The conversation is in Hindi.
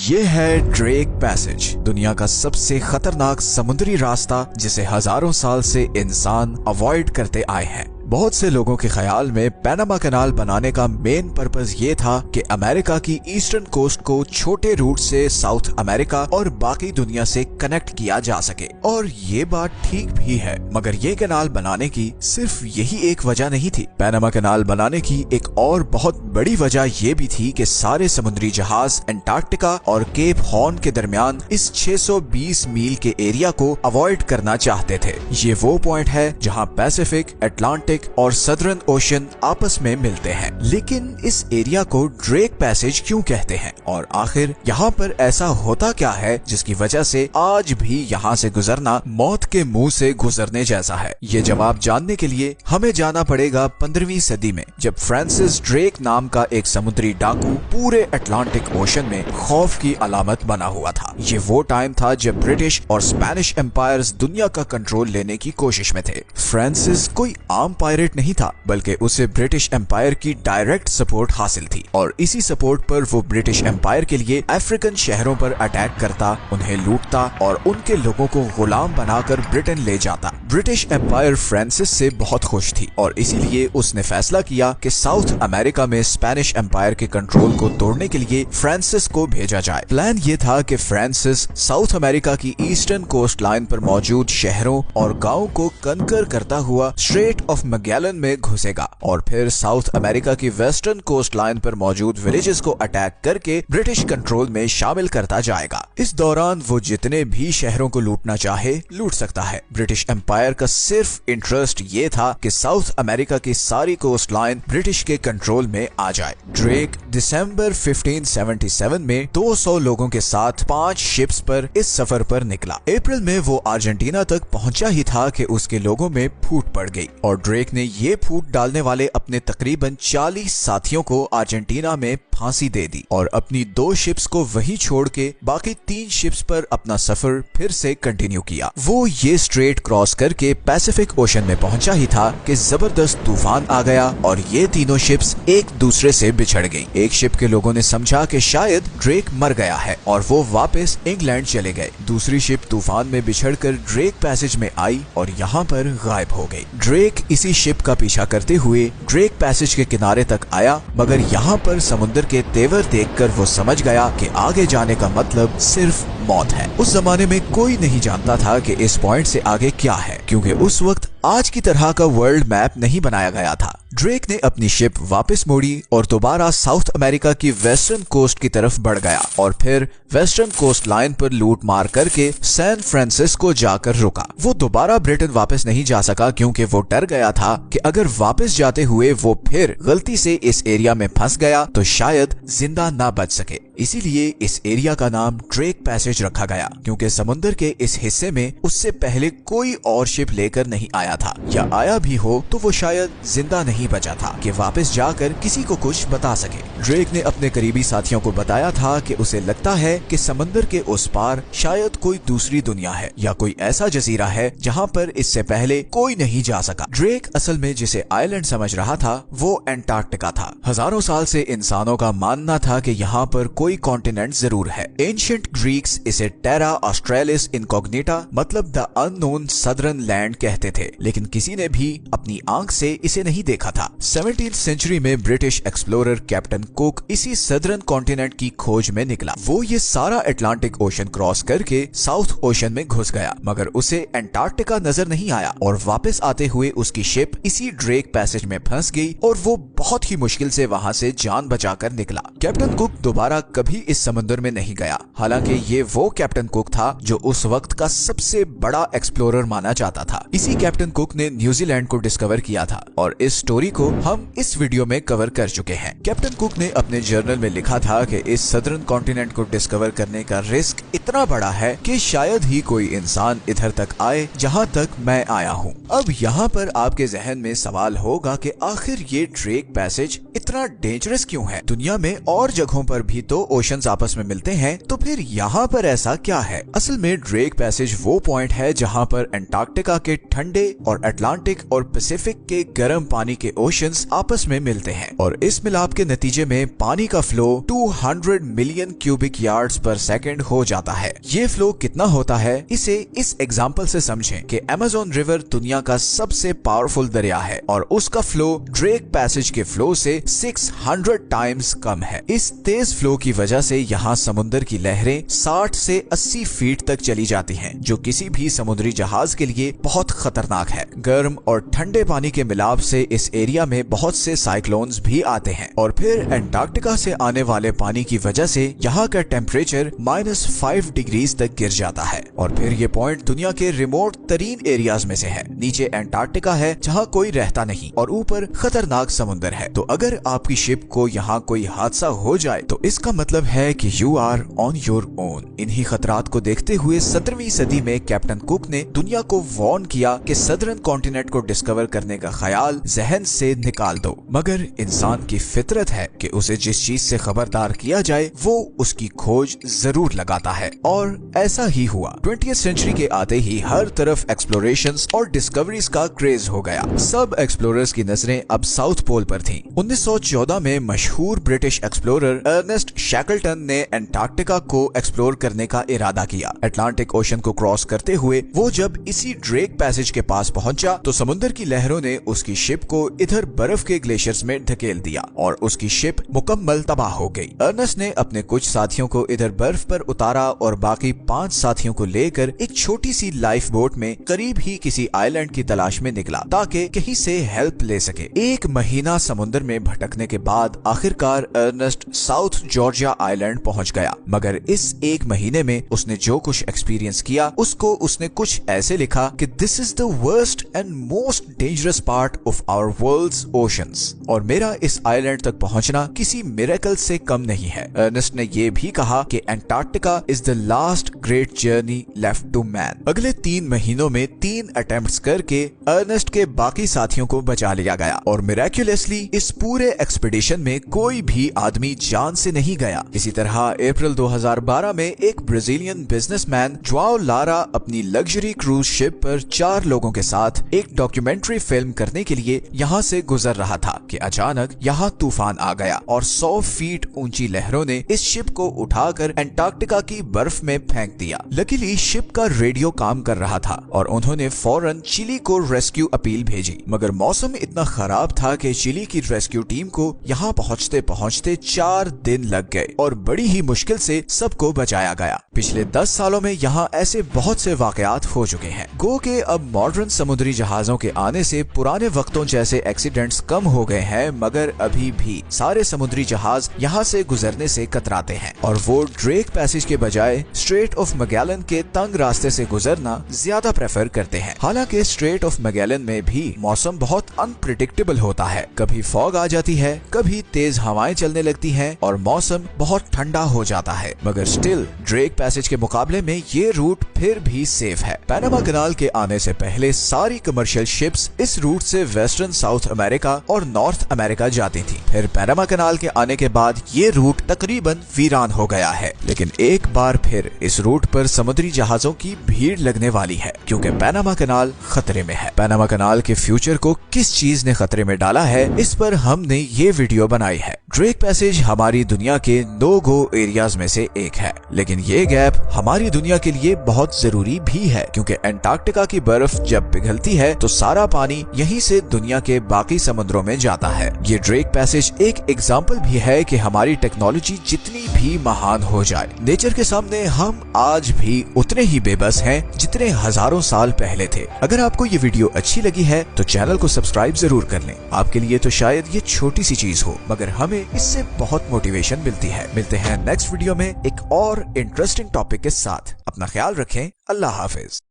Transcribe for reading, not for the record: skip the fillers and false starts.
ये है ड्रेक पैसेज, दुनिया का सबसे खतरनाक समुद्री रास्ता जिसे हजारों साल से इंसान अवॉइड करते आए हैं। बहुत से लोगों के ख्याल में पैनामा कैनाल बनाने का मेन पर्पस ये था कि अमेरिका की ईस्टर्न कोस्ट को छोटे रूट से साउथ अमेरिका और बाकी दुनिया से कनेक्ट किया जा सके, और ये बात ठीक भी है। मगर ये कैनाल बनाने की सिर्फ यही एक वजह नहीं थी। पैनामा कैनाल बनाने की एक और बहुत बड़ी वजह ये भी थी कि सारे समुद्री जहाज अंटार्कटिका और केप हॉर्न के दरमियान इस 620 मील के एरिया को अवॉइड करना चाहते थे। ये वो पॉइंट है जहाँ पैसिफिक, अटलांटिक और सदर्न ओशन आपस में मिलते हैं। लेकिन इस एरिया को ड्रेक पैसेज क्यों कहते हैं, और आखिर यहाँ पर ऐसा होता क्या है जिसकी वजह से आज भी यहाँ से गुजरना मौत के मुंह से गुजरने जैसा है? ये जवाब जानने के लिए हमें जाना पड़ेगा 15वीं सदी में, जब फ्रांसिस ड्रेक नाम का एक समुद्री डाकू पूरे अटलांटिक ओशन में खौफ की अलामत बना हुआ था। ये वो टाइम था जब ब्रिटिश और स्पेनिश एम्पायर्स दुनिया का कंट्रोल लेने की कोशिश में थे। फ्रांसिस कोई आम पायरेट नहीं था, बल्कि उसे ब्रिटिश एम्पायर की डायरेक्ट सपोर्ट हासिल थी, और इसी सपोर्ट पर वो ब्रिटिश एम्पायर के लिए अफ्रीकन शहरों पर अटैक करता, उन्हें लूटता और उनके लोगों को गुलाम बनाकर ब्रिटेन ले जाता। ब्रिटिश एम्पायर फ्रांसिस से बहुत खुश थी और इसीलिए उसने फैसला किया कि साउथ अमेरिका में स्पेनिश एम्पायर के कंट्रोल को तोड़ने के लिए फ्रांसिस को भेजा जाए। प्लान ये था कि फ्रांसिस साउथ अमेरिका की ईस्टर्न कोस्ट लाइन पर मौजूद शहरों और गाँव को कनकर करता हुआ स्ट्रेट ऑफ मैगेलन में घुसेगा और फिर साउथ अमेरिका की वेस्टर्न कोस्ट लाइन पर मौजूद विलेजेस को अटैक करके ब्रिटिश कंट्रोल में शामिल करता जाएगा। इस दौरान वो जितने भी शहरों को लूटना चाहे लूट सकता है। ब्रिटिश एम्पायर का सिर्फ इंटरेस्ट ये था कि साउथ अमेरिका की सारी कोस्ट लाइन ब्रिटिश के कंट्रोल में आ जाए। ड्रेक दिसंबर 1577 में 200 लोगों के साथ 5 शिप्स पर इस सफर पर निकला। अप्रैल में वो अर्जेंटीना तक पहुंचा ही था कि उसके लोगों में फूट पड़ गई और ड्रेक ने ये फूट डालने वाले अपने तकरीबन 40 साथियों को अर्जेंटीना में फांसी दे दी और अपनी 2 शिप्स को वहीं छोड़ के बाकी 3 शिप्स पर अपना सफर फिर से कंटिन्यू किया। वो ये स्ट्रेट क्रॉस करके पैसिफिक ओशन में पहुंचा ही था कि जबरदस्त तूफान आ गया और ये तीनों शिप्स एक दूसरे से बिछड़ गईं। एक शिप के लोगों ने समझा कि शायद ड्रेक मर गया है और वो वापस इंग्लैंड चले गए। दूसरी शिप तूफान में बिछड़कर ड्रेक पैसेज में आई और यहाँ पर गायब हो गई। ड्रेक इसी शिप का पीछा करते हुए ड्रेक पैसेज के किनारे तक आया, मगर यहाँ पर समुद्र के तेवर देखकर वो समझ गया कि आगे जाने का मतलब सिर्फ मौत है। उस जमाने में कोई नहीं जानता था कि इस पॉइंट से आगे क्या है, क्योंकि उस वक्त आज की तरह का वर्ल्ड मैप नहीं बनाया गया था। ड्रेक ने अपनी शिप वापस मोड़ी और दोबारा साउथ अमेरिका की वेस्टर्न कोस्ट की तरफ बढ़ गया और फिर वेस्टर्न कोस्ट लाइन पर लूट मार करके सैन फ्रांसिस्को जाकर रुका। वो दोबारा ब्रिटेन वापस नहीं जा सका क्योंकि वो डर गया था कि अगर वापस जाते हुए वो फिर गलती से इस एरिया में फंस गया तो शायद जिंदा ना बच सके। इसीलिए इस एरिया का नाम ड्रेक पैसेज रखा गया, क्योंकि समुद्र के इस हिस्से में उससे पहले कोई और शिप लेकर नहीं आया था, या आया भी हो तो वो शायद जिंदा नहीं बचा था कि वापस जाकर किसी को कुछ बता सके। ड्रेक ने अपने करीबी साथियों को बताया था कि उसे लगता है कि समंदर के उस पार शायद कोई दूसरी दुनिया है या कोई ऐसा जजीरा है जहाँ पर इससे पहले कोई नहीं जा सका। ड्रेक असल में जिसे आइलैंड समझ रहा था वो अंटार्कटिका था। हजारों साल से इंसानों का मानना था कि यहाँ पर कोई कॉन्टिनेंट जरूर है। एंशिएंट ग्रीक्स इसे टेरा ऑस्ट्रेलिस इनकॉग्निटा मतलब द अननोन सदर्न लैंड कहते थे, लेकिन किसी ने भी अपनी आंख से इसे नहीं देखा था। 17th सेंचुरी में ब्रिटिश एक्सप्लोरर कैप्टन कुक इसी सदर्न कॉन्टिनेंट की खोज में निकला। वो ये सारा अटलांटिक ओशन क्रॉस करके साउथ ओशन में घुस गया, मगर उसे अंटार्कटिका नजर नहीं आया और वापस आते हुए उसकी शिप इसी ड्रेक पैसेज में फंस गई और वो बहुत ही मुश्किल से वहाँ से जान बचाकर निकला। कैप्टन कुक दोबारा कभी इस समुद्र में नहीं गया। हालांकि ये वो कैप्टन कुक था जो उस वक्त का सबसे बड़ा एक्सप्लोरर माना जाता था। इसी कैप्टन कुक ने न्यूजीलैंड को डिस्कवर किया था और इस स्टोरी को हम इस वीडियो में कवर कर चुके हैं। कैप्टन कुक ने अपने जर्नल में लिखा था कि इस सदर्न कॉन्टिनेंट को डिस्कवर करने का रिस्क इतना बड़ा है कि शायद ही कोई इंसान इधर तक आए जहां तक मैं आया हूं। अब यहाँ पर आपके जहन में सवाल होगा कि आखिर ये ड्रेक पैसेज इतना डेंजरस क्यों है? दुनिया में और जगहों पर भी तो ओशंस आपस में मिलते हैं, तो फिर यहाँ पर ऐसा क्या है? असल में ड्रेक पैसेज वो पॉइंट है जहाँ पर अंटार्कटिका के ठंडे और अटलांटिक और पैसिफिक के गर्म पानी के ओशंस आपस में मिलते हैं और इस मिलाप के नतीजे में पानी का फ्लो 200 मिलियन क्यूबिक यार्ड्स पर सेकंड हो जाता है। ये फ्लो कितना होता है इसे इस एग्जांपल से समझें कि अमेज़न रिवर दुनिया का सबसे पावरफुल दरिया है और उसका फ्लो ड्रेक पैसेज के फ्लो से 600 टाइम्स कम है। इस तेज फ्लो की वजह से यहाँ समुद्र की लहरें 60 से 80 फीट तक चली जाती हैं, जो किसी भी समुद्री जहाज के लिए बहुत खतरनाक है। गर्म और ठंडे पानी के मिलाप से इस एरिया में बहुत से साइक्लोन्स भी आते हैं और फिर एंटार्क्टिका से आने वाले पानी की वजह से यहाँ का टेम्परेचर -5 डिग्रीज तक गिर जाता है। और फिर ये पॉइंट दुनिया के रिमोट तरीन एरियाज में से है। नीचे एंटार्क्टिका है जहाँ कोई रहता नहीं और ऊपर खतरनाक समुद्र है। तो अगर आपकी शिप को यहाँ कोई हादसा हो जाए तो इसका मतलब है कि you are on your own. इन्हीं खतरात को देखते हुए 17वीं सदी में कैप्टन कुक ने दुनिया को वार्न किया कि सदर्न कॉन्टिनेंट को डिस्कवर करने का ख्याल जहन से निकाल दो, मगर इंसान की फितरत है कि उसे जिस चीज से खबरदार किया जाए वो उसकी खोज जरूर लगाता है। और ऐसा ही हुआ। 20th सेंचुरी के आते ही हर तरफ एक्सप्लोरेशंस और डिस्कवरीज का क्रेज हो गया। सब एक्सप्लोरर्स की नजरें अब साउथ पोल पर थीं। 1914 में मशहूर ब्रिटिश एक्सप्लोरर अर्नेस्ट शैकल्टन ने एंटार्क्टिका को एक्सप्लोर करने का इरादा किया। अटलांटिक ओशन को क्रॉस करते हुए वो जब इसी ड्रेक पैसेज के पास पहुंचा तो समुद्र की लहरों ने उसकी शिप को इधर बर्फ के ग्लेशियर्स में ढकेल दिया और उसकी शिप मुकम्मल तबाह हो गई। अर्नेस्ट ने अपने कुछ साथियों को इधर बर्फ पर उतारा और बाकी 5 साथियों को लेकर एक छोटी सी लाइफ बोट में करीब ही किसी आइलैंड की तलाश में निकला ताकि कहीं से हेल्प ले सके। 1 महीना समुद्र में भटकने के बाद आखिरकार अर्नेस्ट साउथ जॉर्जिया आइलैंड पहुंच गया, मगर इस 1 महीने में उसने जो कुछ एक्सपीरियंस किया उसको उसने कुछ ऐसे लिखा कि this is the worst and most dangerous part of our world's oceans, और मेरा इस आइलैंड तक पहुंचना किसी मिरेकल से कम नहीं है। अर्नेस्ट ने ये भी कहा कि Antarctica is the last great journey left to man. अगले 3 महीनों में 3 अटेम्प्ट्स करके अर्नेस्ट के बाकी साथियों को बचा लिया गया और मिरेक्युलसली इस पूरे एक्सपीडिशन में कोई भी आदमी जान से नहीं गया। इसी तरह अप्रैल 2012 में एक ब्राजीलियन बिजनेसमैन ज्वाओ लारा अपनी लग्जरी क्रूज शिप पर 4 लोगों के साथ एक डॉक्यूमेंट्री फिल्म करने के लिए यहाँ से गुजर रहा था कि अचानक यहाँ तूफान आ गया और 100 फीट ऊंची लहरों ने इस शिप को उठाकर एंटार्क्टिका की बर्फ में फेंक दिया। लकीली शिप का रेडियो काम कर रहा था और उन्होंने फौरन चिली को रेस्क्यू अपील भेजी, मगर मौसम इतना खराब था कि चिली की रेस्क्यू टीम को यहाँ पहुँचते पहुँचते 4 दिन लग गए और बड़ी ही मुश्किल से सबको बचाया गया। पिछले 10 सालों में यहाँ ऐसे बहुत से वाकयात हो चुके हैं। गो के अब मॉडर्न समुद्री जहाजों के आने से पुराने वक्तों जैसे एक्सीडेंट्स कम हो गए हैं, मगर अभी भी सारे समुद्री जहाज यहाँ से गुजरने से कतराते हैं और वो ड्रेक पैसेज के बजाय स्ट्रेट ऑफ मैगेलन के तंग रास्ते से गुजरना ज्यादा प्रेफर करते हैं। हालांकि स्ट्रेट ऑफ मैगेलन में भी मौसम बहुत अनप्रिडिक्टेबल होता है। कभी फॉग आ जाती है, कभी तेज हवाएं चलने लगती हैं और मौसम बहुत ठंडा हो जाता है, मगर स्टिल ड्रेक पैसेज के मुकाबले में ये रूट फिर भी सेफ है। पैनामा कनाल के आने से पहले सारी कमर्शियल शिप्स इस रूट से वेस्टर्न साउथ अमेरिका और नॉर्थ अमेरिका जाती थी। फिर पैनामा कनाल के आने के बाद ये रूट तकरीबन वीरान हो गया है, लेकिन एक बार फिर इस रूट पर समुद्री जहाजों की भीड़ लगने वाली है क्योंकि पैनामा कनाल खतरे में है। पैनामा कनाल के फ्यूचर को किस चीज ने खतरे में डाला है, इस पर हमने ये वीडियो बनाई है। ड्रेक पैसेज हमारी दुनिया के नो गो एरियाज में से एक है, लेकिन ये गैप हमारी दुनिया के लिए बहुत जरूरी भी है क्योंकि एंटार्क्टिका की बर्फ जब पिघलती है तो सारा पानी यहीं से दुनिया के बाकी समुद्रों में जाता है। ये ड्रेक पैसेज एक एग्जाम्पल भी है कि हमारी टेक्नोलॉजी जितनी भी महान हो जाए, नेचर के सामने हम आज भी उतने ही बेबस हैं जितने हजारों साल पहले थे। अगर आपको ये वीडियो अच्छी लगी है तो चैनल को सब्सक्राइब जरूर कर लें। आपके लिए तो शायद ये छोटी सी चीज हो, मगर हमें इससे बहुत मोटिवेशन मिलती है। मिलते हैं नेक्स्ट वीडियो में एक और इंटरेस्टिंग टॉपिक के साथ। अपना ख्याल रखें। अल्लाह हाफिज।